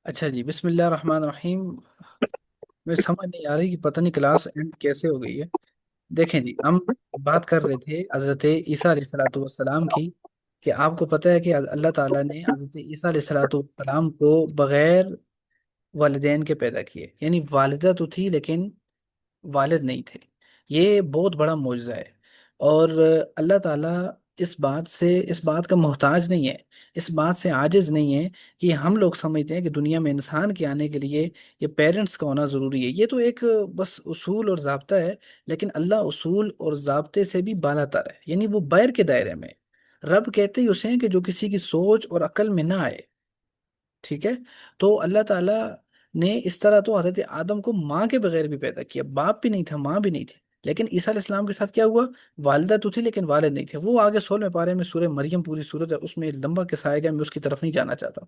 اچھا جی، بسم اللہ الرحمن الرحیم۔ مجھے سمجھ نہیں آ رہی کہ پتہ نہیں کلاس اینڈ کیسے ہو گئی ہے۔ دیکھیں جی، ہم بات کر رہے تھے حضرت عیسیٰ علیہ الصلوۃ والسلام کی، کہ آپ کو پتہ ہے کہ اللہ تعالیٰ نے حضرت عیسیٰ علیہ الصلوۃ والسلام کو بغیر والدین کے پیدا کیے، یعنی والدہ تو تھی لیکن والد نہیں تھے۔ یہ بہت بڑا معجزہ ہے، اور اللہ تعالیٰ اس بات کا محتاج نہیں ہے، اس بات سے عاجز نہیں ہے کہ ہم لوگ سمجھتے ہیں کہ دنیا میں انسان کے آنے کے لیے یہ پیرنٹس کا ہونا ضروری ہے۔ یہ تو ایک بس اصول اور ضابطہ ہے، لیکن اللہ اصول اور ضابطے سے بھی بالا تر ہے، یعنی وہ باہر کے دائرے میں ہے۔ رب کہتے ہی اسے ہیں کہ جو کسی کی سوچ اور عقل میں نہ آئے، ٹھیک ہے؟ تو اللہ تعالیٰ نے اس طرح تو حضرت آدم کو ماں کے بغیر بھی پیدا کیا، باپ بھی نہیں تھا، ماں بھی نہیں تھی، لیکن عیسیٰ علیہ السلام کے ساتھ کیا ہوا؟ والدہ تو تھی لیکن والد نہیں تھے۔ وہ آگے 16 پارے میں سورہ مریم پوری سورت ہے، اس میں لمبا قصہ آئے گا، میں اس کی طرف نہیں جانا چاہتا۔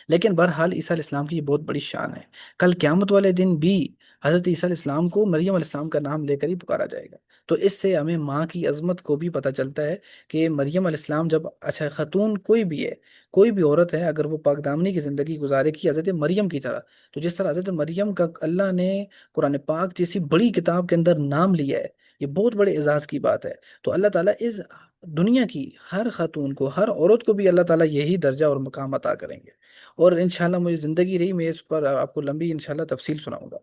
لیکن بہرحال عیسیٰ علیہ السلام کی یہ بہت بڑی شان ہے۔ کل قیامت والے دن بھی حضرت عیسیٰ علیہ السلام کو مریم علیہ السلام کا نام لے کر ہی پکارا جائے گا۔ تو اس سے ہمیں ماں کی عظمت کو بھی پتہ چلتا ہے کہ مریم علیہ السلام جب، اچھا خاتون کوئی بھی ہے، کوئی بھی عورت ہے، اگر وہ پاک دامنی کی زندگی گزارے کی حضرت مریم کی طرح، تو جس طرح حضرت مریم کا اللہ نے قرآن پاک جیسی بڑی کتاب کے اندر نام لیا ہے، یہ بہت بڑے اعزاز کی بات ہے۔ تو اللہ تعالیٰ اس دنیا کی ہر خاتون کو، ہر عورت کو بھی اللہ تعالیٰ یہی درجہ اور مقام عطا کریں گے۔ اور انشاءاللہ مجھے زندگی رہی، میں اس پر آپ کو لمبی انشاءاللہ تفصیل سناؤں گا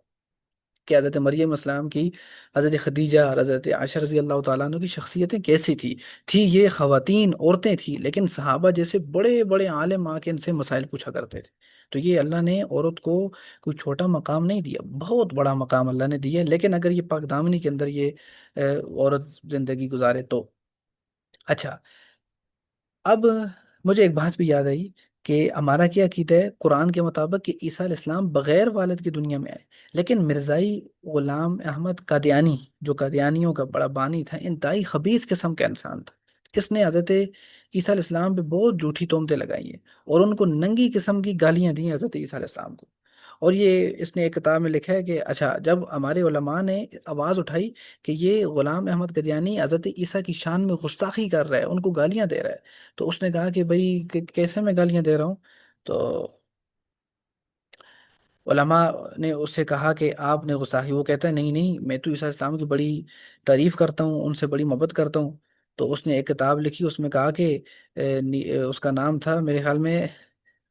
کہ حضرت مریم السلام کی، حضرت خدیجہ اور حضرت عائشہ رضی اللہ تعالیٰ عنہ کی شخصیتیں کیسی تھی یہ خواتین، عورتیں تھیں، لیکن صحابہ جیسے بڑے بڑے عالم آ کے ان سے مسائل پوچھا کرتے تھے۔ تو یہ اللہ نے عورت کو کوئی چھوٹا مقام نہیں دیا، بہت بڑا مقام اللہ نے دیا ہے، لیکن اگر یہ پاک دامنی کے اندر یہ عورت زندگی گزارے تو اچھا۔ اب مجھے ایک بات بھی یاد آئی کہ ہمارا کیا عقیدہ ہے قرآن کے مطابق کہ عیسیٰ علیہ السلام بغیر والد کی دنیا میں آئے، لیکن مرزائی غلام احمد قادیانی، جو قادیانیوں کا بڑا بانی تھا، انتہائی خبیث قسم کا انسان تھا، اس نے حضرت عیسیٰ علیہ السلام پہ بہت جھوٹی تہمتیں لگائی ہیں، اور ان کو ننگی قسم کی گالیاں دی ہیں حضرت عیسیٰ علیہ السلام کو۔ اور یہ اس نے ایک کتاب میں لکھا ہے کہ اچھا، جب ہمارے علماء نے آواز اٹھائی کہ یہ غلام احمد قادیانی حضرت عیسیٰ کی شان میں گستاخی کر رہا ہے، ان کو گالیاں دے رہا ہے، تو اس نے کہا کہ بھائی کیسے میں گالیاں دے رہا ہوں؟ تو علماء نے اس سے کہا کہ آپ نے گستاخی، وہ کہتا ہے نہیں نہیں، میں تو عیسیٰ اسلام کی بڑی تعریف کرتا ہوں، ان سے بڑی محبت کرتا ہوں۔ تو اس نے ایک کتاب لکھی، اس میں کہا کہ اس کا نام تھا میرے خیال میں،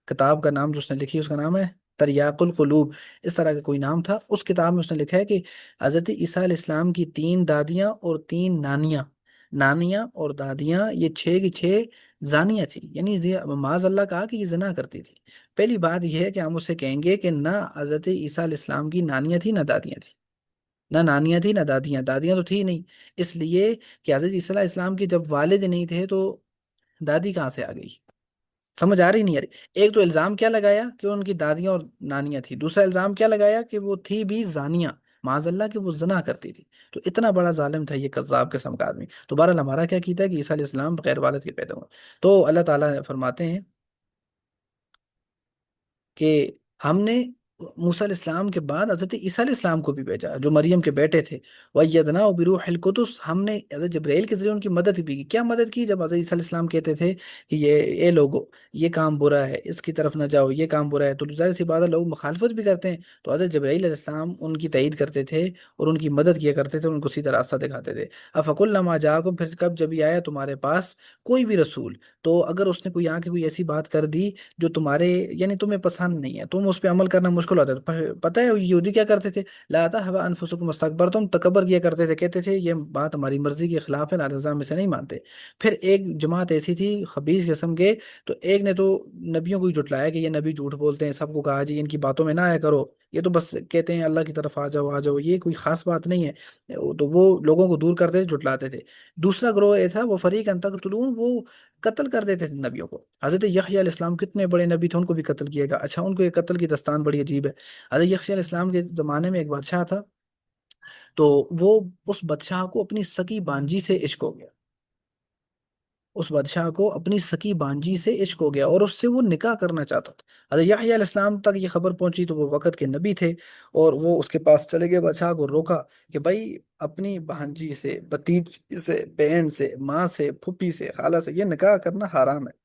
کتاب کا نام جو اس نے لکھی اس کا نام ہے تریاق القلوب، اس طرح کا کوئی نام تھا۔ اس کتاب میں اس نے لکھا ہے کہ حضرت عیسیٰ علیہ السلام کی 3 دادیاں اور 3 نانیاں، نانیاں اور دادیاں یہ 6 کی 6 زانیہ تھیں، یعنی معاذ اللہ کہا کہ یہ زنا کرتی تھی۔ پہلی بات یہ ہے کہ ہم اسے کہیں گے کہ نہ حضرت عیسیٰ علیہ السلام کی نانیاں تھی نہ دادیاں تھی، نہ نانیاں تھی نہ دادیاں، دادیاں تو تھی نہیں، اس لیے کہ حضرت عیسیٰ علیہ السلام کے جب والد نہیں تھے تو دادی کہاں سے آ گئی؟ سمجھ آ رہی نہیں آ رہی؟ ایک تو الزام کیا لگایا کہ ان کی دادیاں اور نانیاں تھی، دوسرا الزام کیا لگایا کہ وہ تھی بھی زانیہ، معاذ اللہ کہ وہ زنا کرتی تھی۔ تو اتنا بڑا ظالم تھا یہ کذاب قسم کا آدمی۔ تو بہرحال ہمارا کیا کیتا ہے کہ عیسیٰ علیہ السلام بغیر والد کے پیدا ہوئے۔ تو اللہ تعالیٰ فرماتے ہیں کہ ہم نے موسیٰ علیہ السلام کے بعد حضرت عیسیٰ علیہ السلام کو بھی بھیجا جو مریم کے بیٹے تھے، وَأَيَّدْنَاهُ بِرُوحِ الْقُدُسِ، ہم نے حضرت جبرائیل کے ذریعے ان کی مدد بھی کی۔ کیا مدد کی؟ جب حضرت عیسیٰ علیہ السلام کہتے تھے کہ اے لوگو، یہ کام برا ہے، اس کی طرف نہ جاؤ، یہ کام برا ہے، تو ظاہر سی بات ہے لوگ مخالفت بھی کرتے ہیں، تو حضرت جبرائیل علیہ السلام ان کی تائید کرتے تھے اور ان کی مدد کیا کرتے تھے، ان کو سیدھا راستہ دکھاتے تھے۔ افکلما جاءکم، پھر کب جب یہ آیا تمہارے پاس کوئی بھی رسول، تو اگر اس نے کوئی آ کے کوئی ایسی بات کر دی جو تمہارے، یعنی تمہیں پسند نہیں ہے، تم اس پہ عمل کرنا مشکل ہوتا ہے، تو پتہ ہے یہودی کیا کرتے تھے؟ لا تهوا انفسکم استکبرتم، تکبر کیا کرتے تھے، کہتے تھے یہ بات ہماری مرضی کے خلاف ہے، لہذا ہم اسے نہیں مانتے۔ پھر ایک جماعت ایسی تھی خبیث قسم کے، تو ایک نے تو نبیوں کو ہی جھٹلایا کہ یہ نبی جھوٹ بولتے ہیں، سب کو کہا جی ان کی باتوں میں نہ آیا کرو، یہ تو بس کہتے ہیں اللہ کی طرف آ جاؤ آ جاؤ، یہ کوئی خاص بات نہیں ہے، تو وہ لوگوں کو دور کرتے تھے، جھٹلاتے تھے۔ دوسرا گروہ یہ تھا، وہ فریق ان تقتلون، وہ قتل کر دیتے تھے نبیوں کو۔ حضرت یحییٰ علیہ السلام کتنے بڑے نبی تھے، ان کو بھی قتل کیے گا۔ اچھا، ان کو یہ قتل کی داستان بڑی عجیب ہے۔ حضرت یحییٰ علیہ السلام کے زمانے میں ایک بادشاہ تھا، تو وہ، اس بادشاہ کو اپنی سکی بانجی سے عشق ہو گیا، اس بادشاہ کو اپنی سکی بانجی سے عشق ہو گیا اور اس سے وہ نکاح کرنا چاہتا تھا۔ حضرت یحییٰ علیہ السلام تک یہ خبر پہنچی تو وہ وقت کے نبی تھے، اور وہ اس کے پاس چلے گئے، بادشاہ کو روکا کہ بھائی اپنی بانجی سے، بتیج سے، بہن سے، ماں سے، پھوپھی سے، خالہ سے یہ نکاح کرنا حرام ہے۔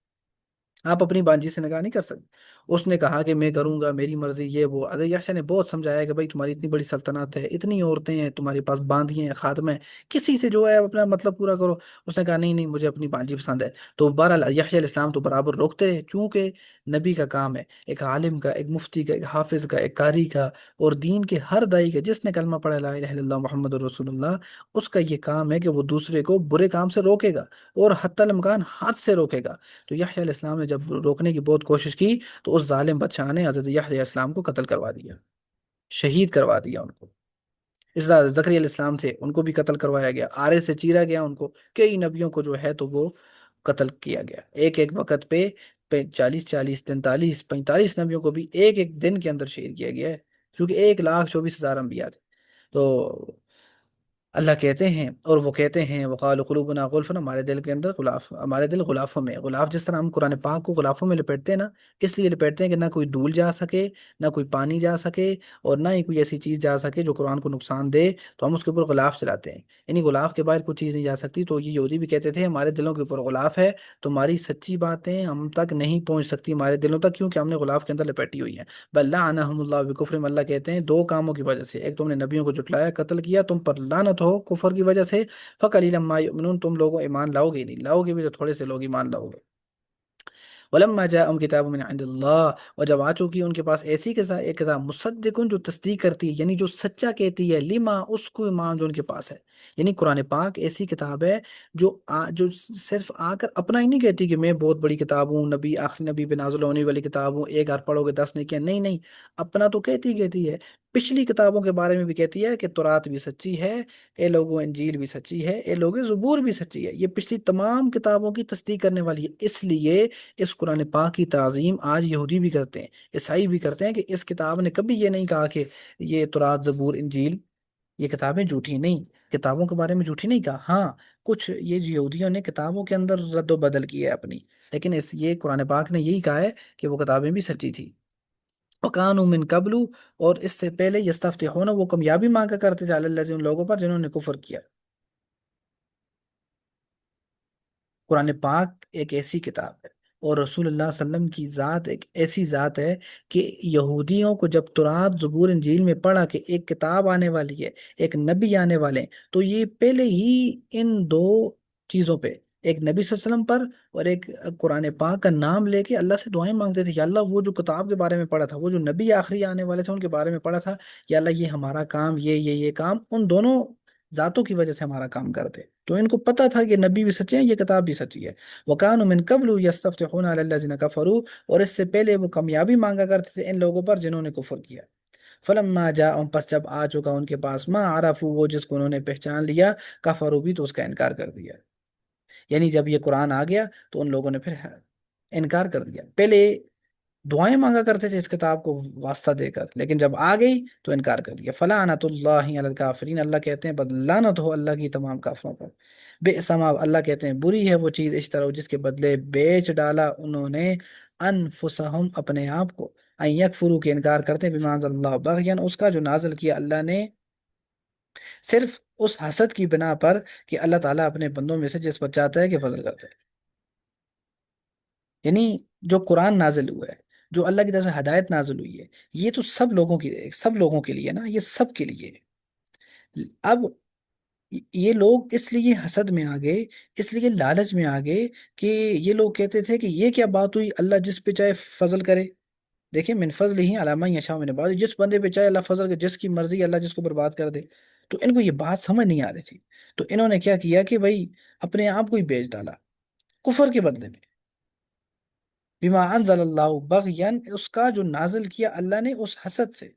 آپ اپنی بانجی سے نکاح نہیں کر سکتے۔ اس نے کہا کہ میں کروں گا، میری مرضی یہ وہ۔ حضرت یحییٰ نے بہت سمجھایا کہ بھائی تمہاری اتنی بڑی سلطنت ہے، اتنی عورتیں ہیں تمہارے پاس، باندھی ہیں، خادم ہیں، کسی سے جو ہے اپنا مطلب پورا کرو۔ اس نے کہا نہیں نہیں، مجھے اپنی بانجی پسند ہے۔ تو بہرحال یحییٰ علیہ السلام تو برابر روکتے رہے، چونکہ نبی کا کام ہے، ایک عالم کا، ایک مفتی کا، ایک حافظ کا، ایک قاری کا، اور دین کے ہر دائی کا، جس نے کلمہ پڑھا لا الہ الا اللہ محمد رسول اللہ، اس کا یہ کام ہے کہ وہ دوسرے کو برے کام سے روکے گا، اور حتی الامکان حد سے روکے گا۔ تو یحییٰ علیہ السلام نے جب روکنے کی بہت کوشش کی، تو اس ظالم بادشاہ نے حضرت یحییٰ علیہ السلام کو قتل کروا دیا، شہید کروا دیا ان کو۔ اس طرح زکریا علیہ السلام تھے، ان کو بھی قتل کروایا گیا، آرے سے چیرا گیا ان کو، کئی نبیوں کو جو ہے تو وہ قتل کیا گیا ایک ایک وقت پہ، 40 40 43 45 نبیوں کو بھی ایک ایک دن کے اندر شہید کیا گیا ہے، کیونکہ 1,24,000 انبیاء تھے۔ تو اللہ کہتے ہیں، اور وہ کہتے ہیں وقال قلوبنا غلف، ہمارے دل کے اندر غلاف، ہمارے دل غلافوں میں، غلاف جس طرح ہم قرآن پاک کو غلافوں میں لپیٹتے ہیں نا، اس لیے لپیٹتے ہیں کہ نہ کوئی دھول جا سکے، نہ کوئی پانی جا سکے، اور نہ ہی کوئی ایسی چیز جا سکے جو قرآن کو نقصان دے، تو ہم اس کے اوپر غلاف چلاتے ہیں، یعنی غلاف کے باہر کوئی چیز نہیں جا سکتی۔ تو یہ یہودی بھی کہتے تھے ہمارے دلوں کے اوپر غلاف ہے، تمہاری سچی باتیں ہم تک نہیں پہنچ سکتی ہمارے دلوں تک، کیونکہ ہم نے غلاف کے اندر لپیٹی ہوئی ہیں۔ بل لعنہم اللہ بکفرہم، اللہ کہتے ہیں دو کاموں کی وجہ سے، ایک تم نے نبیوں کو جھٹلایا، قتل کیا، تم پر لعنت ہو کفر کی وجہ سے، فقلیلا ما یؤمنون، تم لوگوں ایمان لاؤ گے ہی نہیں، لاؤ گے بھی تو تھوڑے سے لوگ ایمان لاؤ گے۔ ولما جاءهم کتاب من عند اللہ، اور جب آ چکی ان کے پاس ایسی ایک کتاب مصدق جو تصدیق کرتی ہے، یعنی جو سچا کہتی ہے، لما اس کو ایمان جو ان کے پاس ہے، یعنی قرآن پاک ایسی کتاب ہے جو صرف آ کر اپنا ہی نہیں کہتی کہ میں بہت بڑی کتاب ہوں، نبی آخری نبی پہ نازل ہونے والی کتاب ہوں، ایک بار پڑھو گے 10 نہیں کیا، نہیں نہیں، اپنا تو کہتی ہے، پچھلی کتابوں کے بارے میں بھی کہتی ہے کہ تورات بھی سچی ہے، اے لوگو انجیل بھی سچی ہے، اے لوگو زبور بھی سچی ہے، یہ پچھلی تمام کتابوں کی تصدیق کرنے والی ہے۔ اس لیے اس قرآن پاک کی تعظیم آج یہودی بھی کرتے ہیں، عیسائی بھی کرتے ہیں، کہ اس کتاب نے کبھی یہ نہیں کہا کہ یہ تورات زبور انجیل یہ کتابیں جھوٹی نہیں، کتابوں کے بارے میں جھوٹی نہیں کہا، ہاں کچھ یہ یہودیوں نے کتابوں کے اندر رد و بدل کی ہے اپنی، لیکن یہ قرآن پاک نے یہی کہا ہے کہ وہ کتابیں بھی سچی تھی۔ وَكَانُوا مِن قبل، اور اس سے پہلے یستفتحون، وہ کامیابی مانگا کرتے تھے علی الذین، ان لوگوں پر جنہوں نے کفر کیا۔ قرآن پاک ایک ایسی کتاب ہے، اور رسول اللہ صلی اللہ علیہ وسلم کی ذات ایک ایسی ذات ہے کہ یہودیوں کو جب تورات زبور انجیل میں پڑھا کہ ایک کتاب آنے والی ہے، ایک نبی آنے والے ہیں، تو یہ پہلے ہی ان دو چیزوں پہ، ایک نبی صلی اللہ علیہ وسلم پر اور ایک قرآن پاک کا نام لے کے اللہ سے دعائیں مانگتے تھے، یا اللہ وہ جو کتاب کے بارے میں پڑھا تھا، وہ جو نبی آخری آنے والے تھے ان کے بارے میں پڑھا تھا، یا اللہ یہ ہمارا کام، یہ کام ان دونوں ذاتوں کی وجہ سے ہمارا کام کرتے، تو ان کو پتہ تھا کہ نبی بھی سچے ہیں، یہ کتاب بھی سچی ہے۔ وَكَانُوا مِن قَبْلُ يَسْتَفْتِحُونَ عَلَى الَّذِينَ كَفَرُوا، اور اس سے پہلے وہ کامیابی مانگا کرتے تھے ان لوگوں پر جنہوں نے کفر کیا۔ فَلَمَّا جَاءَهُمْ، پس جب آ چکا ان کے پاس، مَا عَرَفُوا، وہ جس کو انہوں نے پہچان لیا، کفروا بھی، تو اس کا انکار کر دیا، یعنی جب یہ قرآن آ گیا تو ان لوگوں نے پھر انکار کر دیا۔ پہلے دعائیں مانگا کرتے تھے اس کتاب کو واسطہ دے کر، لیکن جب آ گئی تو انکار کر دیا۔ فلعنت اللہ علی الکافرین، اللہ کہتے ہیں بدلانت ہو اللہ کی تمام کافروں پر۔ بئس ما، اللہ کہتے ہیں بری ہے وہ چیز، اشتروا، جس کے بدلے بیچ ڈالا انہوں نے، انفسہم، اپنے آپ کو، ان یکفروا، کے انکار کرتے ہیں، بما انزل اللہ بغیاً، اس کا جو نازل کیا اللہ نے، صرف اس حسد کی بنا پر کہ اللہ تعالیٰ اپنے بندوں میں سے جس پر چاہتا ہے کہ فضل کرتا ہے، یعنی جو قرآن نازل ہوا ہے، جو اللہ کی طرف سے ہدایت نازل ہوئی ہے، یہ تو سب لوگوں کے لیے نا، یہ سب کے لیے ہے۔ اب یہ لوگ اس لیے حسد میں آ گئے، اس لیے لالچ میں آ گئے، کہ یہ لوگ کہتے تھے کہ یہ کیا بات ہوئی، اللہ جس پہ چاہے فضل کرے، دیکھیں من فضل ہی علامہ یشاء من عبادہ، جس بندے پہ چاہے اللہ فضل کرے، جس کی مرضی اللہ جس کو برباد کر دے۔ تو ان کو یہ بات سمجھ نہیں آ رہی تھی، تو انہوں نے کیا کیا کہ بھائی اپنے آپ کو ہی بیچ ڈالا کفر کے بدلے میں، بما انزل اللہ بغین، اس کا جو نازل کیا اللہ نے اس حسد سے،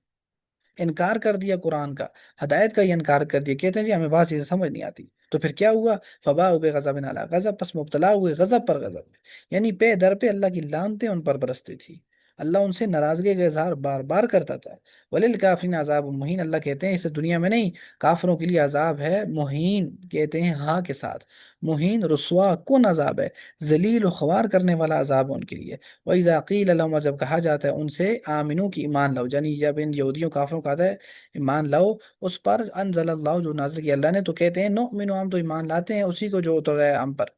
انکار کر دیا قرآن کا، ہدایت کا ہی انکار کر دیا، کہتے ہیں جی ہمیں بات چیزیں سمجھ نہیں آتی، تو پھر کیا ہوا، فباءوا بغضب علی غضب، پس مبتلا ہوئے غضب پر غضب میں، یعنی پہ در پہ اللہ کی لعنتیں ان پر برستی تھی، اللہ ان سے ناراضگی کا اظہار بار بار کرتا تھا۔ وللکافرین عذاب مہین، اللہ کہتے ہیں اس دنیا میں نہیں، کافروں کے لیے عذاب ہے مہین، کہتے ہیں ہاں کے ساتھ، مہین رسوا کن عذاب ہے، ذلیل و خوار کرنے والا عذاب ہے ان کے لیے۔ وَإِذَا قِيلَ لَهُمْ، اور جب کہا جاتا ہے ان سے، آمنو کی ایمان لاؤ، یعنی جب ان یہودیوں کافروں کا آتا ہے ایمان لاؤ اس پر، انزل اللہ جو نازل کیا اللہ نے، تو کہتے ہیں نؤمن، ہم تو ایمان لاتے ہیں اسی کو جو اتر ہے ہم پر،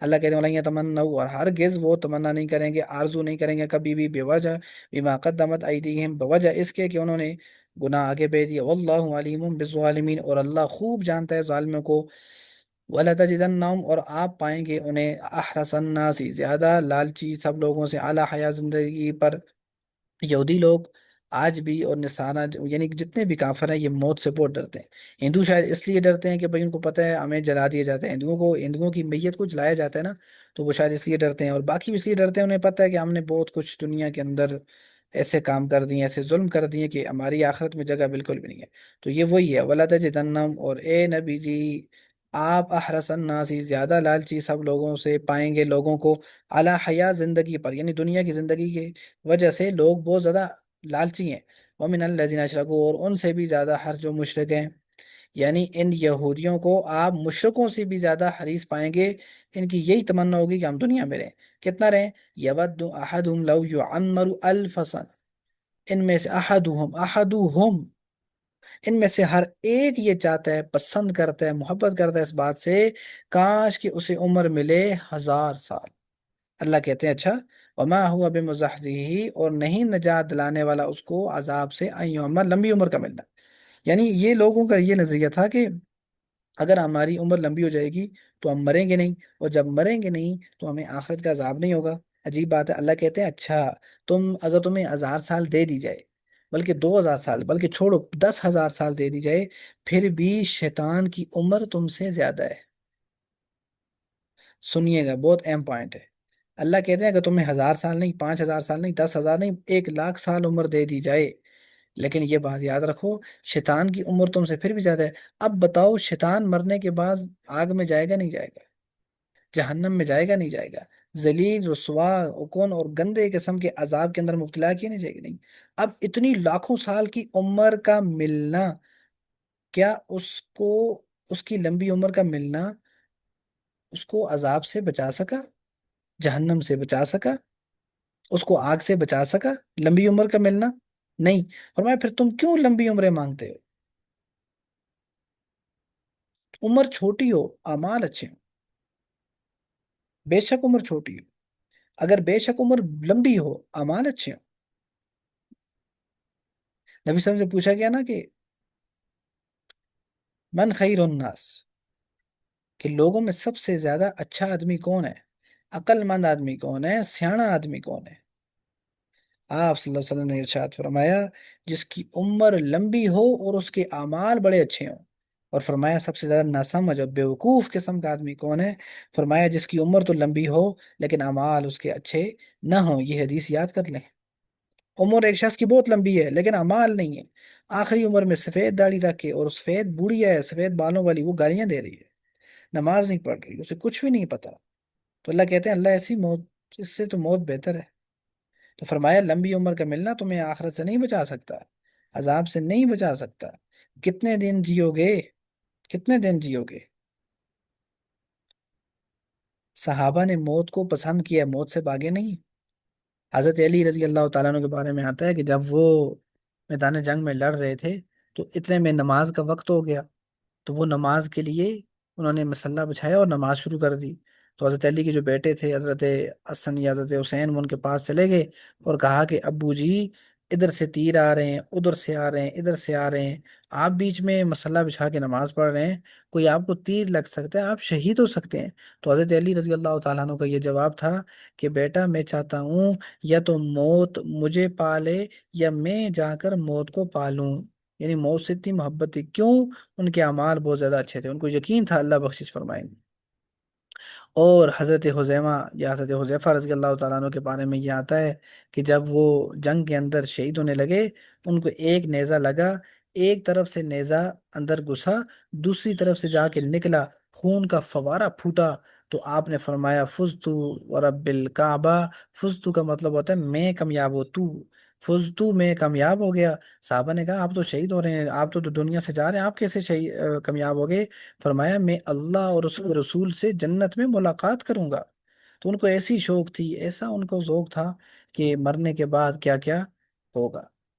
اللہ کہتے ہیں وَلَن يَتَمَنَّوْا، اور ہرگز وہ تمنا نہیں کریں گے، آرزو نہیں کریں گے کبھی بھی، بوجہ بما قدمت ایدیہم، بوجہ اس کے کہ انہوں نے گناہ آگے بھیج دیا، واللہ علیم بالظالمین، اور اللہ خوب جانتا ہے ظالموں کو، وَلَتَجِدَنَّهُمْ، اور آپ پائیں گے انہیں احرص الناس، زیادہ لالچی سب لوگوں سے، اعلی حیا زندگی پر، یہودی لوگ آج بھی، اور نصارہ یعنی کہ جتنے بھی کافر ہیں یہ موت سے بہت ڈرتے ہیں۔ ہندو شاید اس لیے ڈرتے ہیں کہ بھائی ان کو پتہ ہے ہمیں جلا دیا جاتا ہے، ہندوؤں کی میت کو جلایا جاتا ہے نا، تو وہ شاید اس لیے ڈرتے ہیں، اور باقی بھی اس لیے ڈرتے ہیں، انہیں پتہ ہے کہ ہم نے بہت کچھ دنیا کے اندر ایسے کام کر دیے، ایسے ظلم کر دیے کہ ہماری آخرت میں جگہ بالکل بھی نہیں ہے۔ تو یہ وہی ہے وَلَا تَجِدَنَّهُمْ، اور اے نبی جی آپ احرص الناس، زیادہ لالچی سب لوگوں سے پائیں گے لوگوں کو، اعلی حیا زندگی پر، یعنی دنیا کی زندگی کے وجہ سے لوگ بہت زیادہ لالچی ہیں، وَمِنَ الَّذِينَ أَشْرَكُوا، اور ان سے بھی زیادہ حرص جو مشرک ہیں، یعنی ان یہودیوں کو آپ مشرکوں سے بھی زیادہ حریص پائیں گے، ان کی یہی تمنا ہوگی کہ ہم دنیا میں رہیں، کتنا رہیں، یود احدہم لو یعمر الف سنہ، ان میں سے احدہم، ان میں سے ہر ایک یہ چاہتا ہے، پسند کرتا ہے، محبت کرتا ہے اس بات سے، کاش کہ اسے عمر ملے 1000 سال۔ اللہ کہتے ہیں اچھا، وما ہوا بمزحزحہ، اور نہیں نجات دلانے والا اس کو عذاب سے، ان یعمر، لمبی عمر کا ملنا، یعنی یہ لوگوں کا یہ نظریہ تھا کہ اگر ہماری عمر لمبی ہو جائے گی تو ہم مریں گے نہیں، اور جب مریں گے نہیں تو ہمیں آخرت کا عذاب نہیں ہوگا۔ عجیب بات ہے، اللہ کہتے ہیں اچھا، اگر تمہیں 1000 سال دے دی جائے، بلکہ 2000 سال، بلکہ چھوڑو 10,000 سال دے دی جائے، پھر بھی شیطان کی عمر تم سے زیادہ ہے۔ سنیے گا، بہت اہم پوائنٹ ہے، اللہ کہتے ہیں اگر تمہیں 1000 سال نہیں، 5,000 سال نہیں، 10,000 نہیں، 1,00,000 سال عمر دے دی جائے، لیکن یہ بات یاد رکھو، شیطان کی عمر تم سے پھر بھی زیادہ ہے۔ اب بتاؤ شیطان مرنے کے بعد آگ میں جائے گا نہیں جائے گا؟ جہنم میں جائے گا نہیں جائے گا؟ ذلیل، رسوا، کون اور گندے قسم کے عذاب کے اندر مبتلا کیے نہیں جائے گا؟ نہیں۔ اب اتنی لاکھوں سال کی عمر کا ملنا، کیا کو اس کی لمبی عمر کا ملنا اس کو عذاب سے بچا سکا، جہنم سے بچا سکا، اس کو آگ سے بچا سکا؟ لمبی عمر کا ملنا نہیں۔ فرمایا پھر تم کیوں لمبی عمریں مانگتے ہو؟ عمر چھوٹی ہو، اعمال اچھے ہوں، بے شک عمر چھوٹی ہو، اگر بے شک عمر لمبی ہو، اعمال اچھے ہوں۔ نبی صلی اللہ علیہ وسلم سے پوچھا گیا نا کہ من خیر الناس، کہ لوگوں میں سب سے زیادہ اچھا آدمی کون ہے، عقل مند آدمی کون ہے، سیاںا آدمی کون ہے؟ آپ صلی اللہ علیہ وسلم نے ارشاد فرمایا جس کی عمر لمبی ہو اور اس کے اعمال بڑے اچھے ہوں، اور فرمایا سب سے زیادہ ناسمجھ اور بیوقوف قسم کا آدمی کون ہے؟ فرمایا جس کی عمر تو لمبی ہو لیکن اعمال اس کے اچھے نہ ہوں۔ یہ حدیث یاد کر لیں، عمر ایک شخص کی بہت لمبی ہے لیکن اعمال نہیں ہے، آخری عمر میں سفید داڑھی رکھ کے، اور سفید بوڑھی ہے سفید بالوں والی، وہ گالیاں دے رہی ہے، نماز نہیں پڑھ رہی، اسے کچھ بھی نہیں پتا، تو اللہ کہتے ہیں اللہ ایسی موت، اس سے تو موت بہتر ہے۔ تو فرمایا لمبی عمر کا ملنا تمہیں آخرت سے نہیں بچا سکتا، عذاب سے نہیں بچا سکتا۔ کتنے دن جیو گے، کتنے دن جیو گے؟ صحابہ نے موت کو پسند کیا، موت سے بھاگے نہیں۔ حضرت علی رضی اللہ تعالیٰ عنہ کے بارے میں آتا ہے کہ جب وہ میدان جنگ میں لڑ رہے تھے تو اتنے میں نماز کا وقت ہو گیا، تو وہ نماز کے لیے انہوں نے مسلح بچھایا اور نماز شروع کر دی، تو حضرت علی کے جو بیٹے تھے حضرت حسن یا حضرت حسین، وہ ان کے پاس چلے گئے اور کہا کہ ابو جی ادھر سے تیر آ رہے ہیں، ادھر سے آ رہے ہیں، ادھر سے آ رہے ہیں، آپ بیچ میں مسلح بچھا کے نماز پڑھ رہے ہیں، کوئی آپ کو تیر لگ سکتا ہے، آپ شہید ہو سکتے ہیں۔ تو حضرت علی رضی اللہ تعالیٰ عنہ کا یہ جواب تھا کہ بیٹا میں چاہتا ہوں یا تو موت مجھے پالے یا میں جا کر موت کو پالوں، یعنی موت سے اتنی محبت تھی، کیوں؟ ان کے اعمال بہت زیادہ اچھے تھے، ان کو یقین تھا اللہ بخشش فرمائیں گے۔ اور حضرت حذیمہ یا حضرت حذیفہ رضی اللہ تعالیٰ عنہ کے بارے میں یہ آتا ہے کہ جب وہ جنگ کے اندر شہید ہونے لگے، ان کو ایک نیزہ لگا، ایک طرف سے نیزہ اندر گھسا، دوسری طرف سے جا کے نکلا، خون کا فوارہ پھوٹا، تو آپ نے فرمایا فزتو ورب الکعبہ، فزتو کا مطلب ہوتا ہے میں کامیاب ہو تو، فزتو میں کامیاب ہو گیا۔ صحابہ نے کہا آپ تو شہید ہو رہے ہیں، آپ تو دنیا سے جا رہے ہیں، آپ کیسے شہید کامیاب ہو گئے؟ فرمایا میں اللہ اور اس کے رسول سے جنت میں ملاقات کروں گا۔ تو ان کو ایسی شوق تھی، ایسا ان کو ذوق تھا کہ مرنے کے بعد کیا کیا ہوگا۔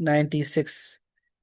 96